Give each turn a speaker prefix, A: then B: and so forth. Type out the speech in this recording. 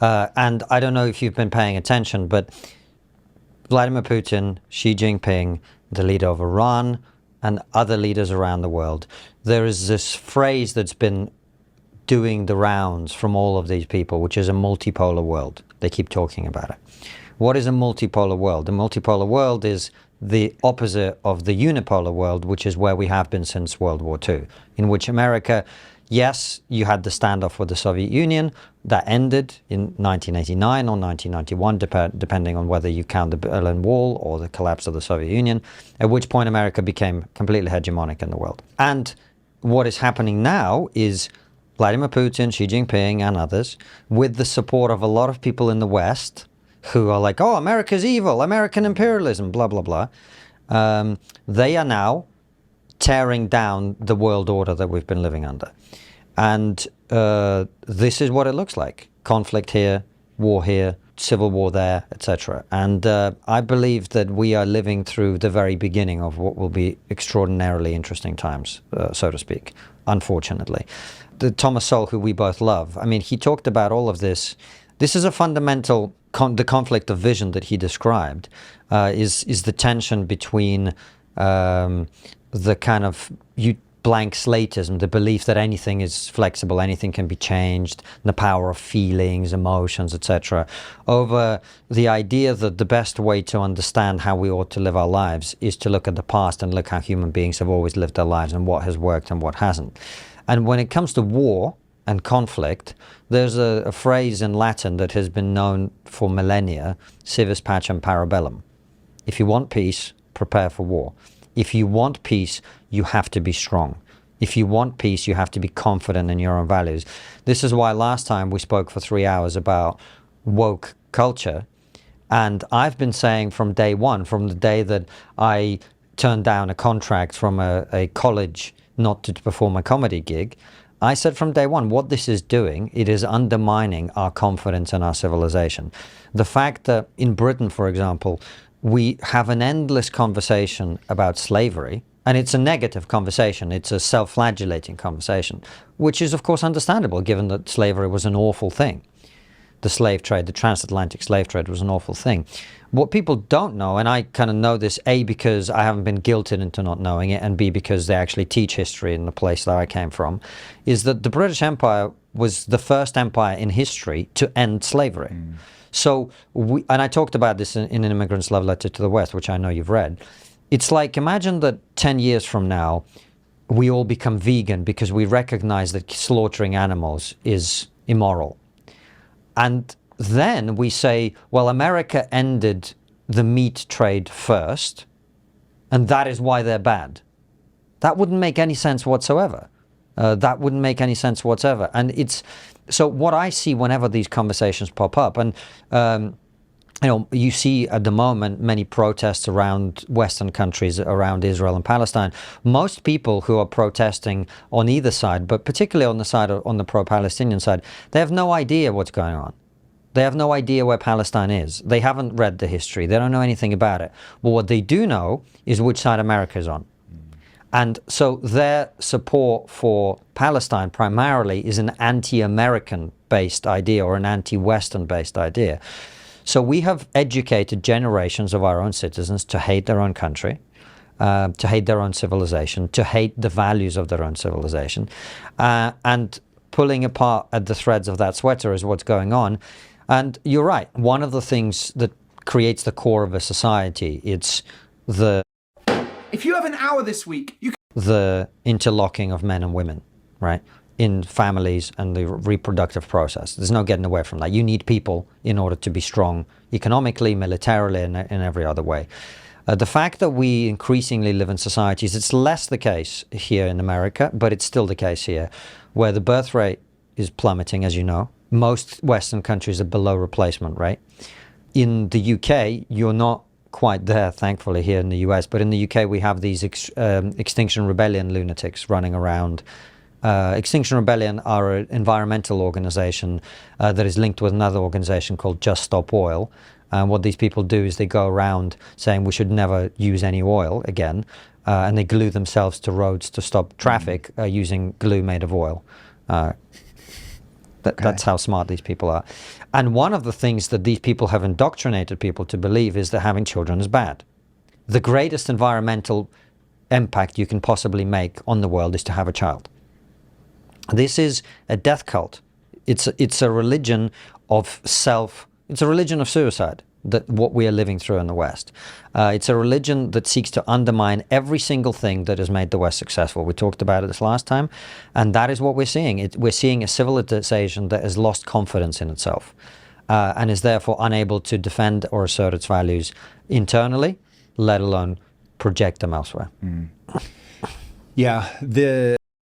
A: And I don't know if you've been paying attention, but Vladimir Putin, Xi Jinping, the leader of Iran, and other leaders around the world, there is this phrase that's been doing the rounds from all of these people, which is a multipolar world. They keep talking about it. What is a multipolar world? The multipolar world is the opposite of the unipolar world, which is where we have been since World War II, in which America, yes, you had the standoff with the Soviet Union that ended in 1989 or 1991, depending on whether you count the Berlin Wall or the collapse of the Soviet Union, at which point America became completely hegemonic in the world. And what is happening now is Vladimir Putin, Xi Jinping, and others, with the support of a lot of people in the West, who are like, oh, America's evil, American imperialism, blah, blah, blah. They are now tearing down the world order that we've been living under. And this is what it looks like. Conflict here, war here, civil war there, etc. And I believe that we are living through the very beginning of what will be extraordinarily interesting times, so to speak, unfortunately. The Thomas Sowell, who we both love, I mean, he talked about all of this. This is a fundamental, the conflict of vision that he described is the tension between the kind of blank slatism, the belief that anything is flexible, anything can be changed, the power of feelings, emotions, etc., over the idea that the best way to understand how we ought to live our lives is to look at the past and look how human beings have always lived their lives and what has worked and what hasn't. And when it comes to war and conflict, there's a phrase in Latin that has been known for millennia, civis pacem parabellum. If you want peace, prepare for war. If you want peace, you have to be strong. If you want peace, you have to be confident in your own values. This is why last time we spoke for 3 hours about woke culture. And I've been saying from day one, from the day that I turned down a contract from a college not to perform a comedy gig, I said from day one, what this is doing, it is undermining our confidence in our civilization. The fact that in Britain, for example, we have an endless conversation about slavery, and it's a negative conversation, it's a self-flagellating conversation, which is of course understandable given that slavery was an awful thing. The slave trade, the transatlantic slave trade was an awful thing. What people don't know, and I kind of know this, A, because I haven't been guilted into not knowing it, and B, because they actually teach history in the place that I came from, is that the British Empire was the first empire in history to end slavery. Mm. So, and I talked about this in An Immigrant's Love Letter to the West, which I know you've read. It's like, imagine that 10 years from now, we all become vegan because we recognize that slaughtering animals is immoral. And then we say, well, America ended the meat trade first, and that is why they're bad. That wouldn't make any sense whatsoever. That wouldn't make any sense whatsoever. And it's, so what I see whenever these conversations pop up, and you know, you see at the moment many protests around Western countries, around Israel and Palestine. Most people who are protesting on either side, but particularly on the side on the pro-Palestinian side, they have no idea what's going on. They have no idea where Palestine is. They haven't read the history. They don't know anything about it. But what they do know is which side America is on. And so their support for Palestine primarily is an anti-American based idea or an anti-Western based idea. So we have educated generations of our own citizens to hate their own country, to hate their own civilization, to hate the values of their own civilization. And pulling apart at the threads of that sweater is what's going on. And you're right, one of the things that creates the core of a society, it's the...
B: If you have an hour this week, you can...
A: the interlocking of men and women, right? In families and the reproductive process. There's no getting away from that. You need people in order to be strong economically, militarily, and in every other way. The fact that we increasingly live in societies, it's less the case here in America, but it's still the case here, where the birth rate is plummeting, as you know. Most Western countries are below replacement rate. In the UK, you're not quite there, thankfully, here in the US, but in the UK we have these Extinction Rebellion lunatics running around. Extinction Rebellion are an environmental organization that is linked with another organization called Just Stop Oil. And what these people do is they go around saying we should never use any oil again, and they glue themselves to roads to stop traffic using glue made of oil. That's how smart these people are. And one of the things that these people have indoctrinated people to believe is that having children is bad. The greatest environmental impact you can possibly make on the world is to have a child. This is a death cult. It's a religion of it's a religion of suicide, that what we are living through in the West. It's a religion that seeks to undermine every single thing that has made the West successful. We talked about it this last time, and that is what we're seeing. We're seeing a civilization that has lost confidence in itself, and is therefore unable to defend or assert its values internally, let alone project them elsewhere.
C: Yeah,